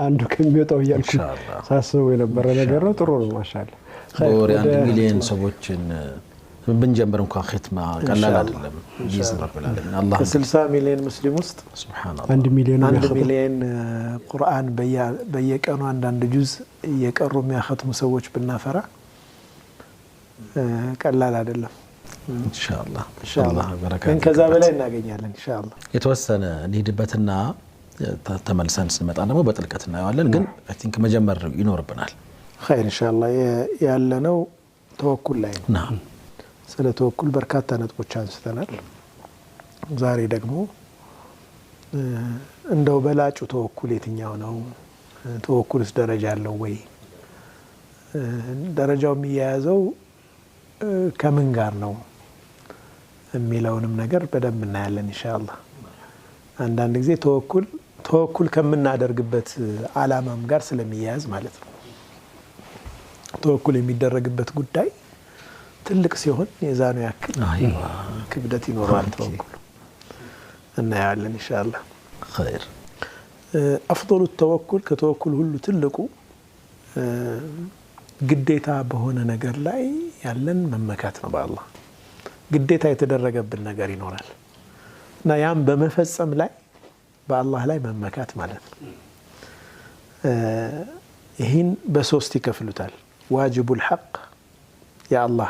አንዱ ከሚወጣው ያልኩ ሳስበው የነበረ ነገር ነው ጥሩ ነው ማሻአላ ወሬ 1 ሚሊዮን ሰዎችን ብንጀምር እንኳን ختمه ቀላል አይደለም ቢዝነስ ረብላለን አላህ 60 ሚሊዮን ሙስሊም ውስጥ ሱብሃንአላህ 1 ሚሊዮን ቁርአን በየቀኑ አንዳንድ ጁዝ እየቀሩ የሚያختሙ ሰዎች ብናፈራ ቀላል አይደለም ኢንሻአላህ ኢንሻአላህ በረካት ከዛ በላይ እናገኛለን ኢንሻአላህ የተወሰነ እንሂድበትና ተመልሰን ስንመጣ ደግሞ በጥልቀት እናየዋለን ግን አይ ቲንክ መጀመር ይኖርብናል خير ان شاء الله ያለነው ተወኩል ላይ ነው ስለ ተወኩል በርካታ ነጥቦች አንስተናል ዛሬ ደግሞ እንደው በላጩ ተወኩል የትኛው ነው ተወኩልስ ደረጃ አለው ወይ ደረጃው የሚያያዘው ከምን ጋር ነው የሚለውንም ነገር በደንብ እናያለን ኢንሻአላህ አንዳንድ ጊዜ ተወኩል ከምናደርግበት አላማም ጋር ስለሚያያዝ ማለት ነው ተወኩል የሚደረግበት ጉዳይ ትልቅ ሲሆን የዛኑ ያክል ክብደት ይኖራል ተወኩል እናያለን ኢንሻአላህ خير افضل التوكل ከተወኩል ሁሉ ትልቁ ግዴታ በሆነ ነገር ላይ ያለን መመካት ነው በአላህ ግዴታ የተደረገብን ነገር ይኖራል እና ያም በመፈጸም ላይ በአላህ ላይ መመካት ማለት ነው ይሄን በሶስት ይከፍሉታል واجب الحق يا الله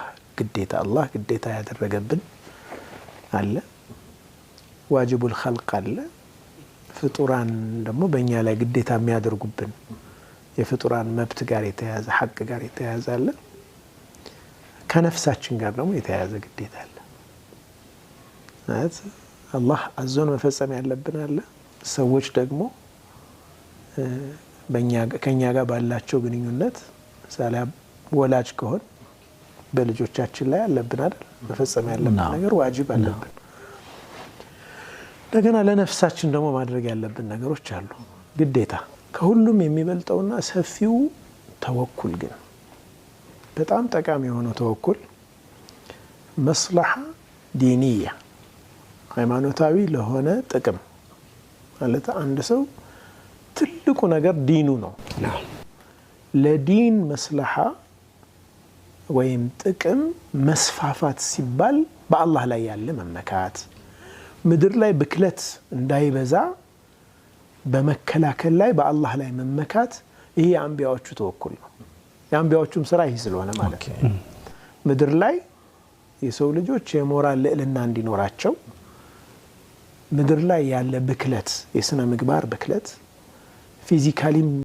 قديتا ያደረገብን አለ واجب الخلق አለ ፍጡራን ደግሞ በእኛ ላይ ግዴታ የሚያደርጉብን የፍጡራን መብት ጋር የተያያዘ ሐቅ ጋር የተያያዘ አለ ከነፍሳችን ጋር ደግሞ የተያያዘ ግዴታ አለ ማለት አላህ አዞን መፈጸም ያለብን አለ ሰዎች ደግሞ ከኛ ጋር ባላቸው ግንኙነት ሰላም ወላጅ ከሆነ በልጆቻችን ላይ አለብን አይደል መፈጸም ያለብን ነገር ዋጅብ አለብን እንደገና ለነፍሳችን ደግሞ ማድረግ ያለብን ነገሮች አሉ ግዴታ ከሁሉም የሚበልጠውና ሰፊው ተወኩል ግን በጣም ጠቃሚ የሆነው ተወኩል መስለሐ ዲኒያ ሃይማኖታዊ ለሆነ ጥቅም ማለት አንድ ሰው ትልቁ ነገር ዲኑ ነው ለዲን መስለሐ ወይም ጥቅም መስፋፋት ሲባል በአላህ ላይ ያለ መመካት ምድር ላይ ብክለት እንዳይበዛ በመከላከል ላይ በአላህ ላይ መመካት ይሄ አንቢያዎቹ ተወኩል ነው የአንቢያዎቹም ስራ ይሄ ስለሆነ ማለት ነው ምድር ላይ የሰው ልጆች የሞራል ልዕልና እንዲኖራቸው ምድር ላይ ያለ ብክለት የስነ ምግባር ብክለት ፊዚካሊ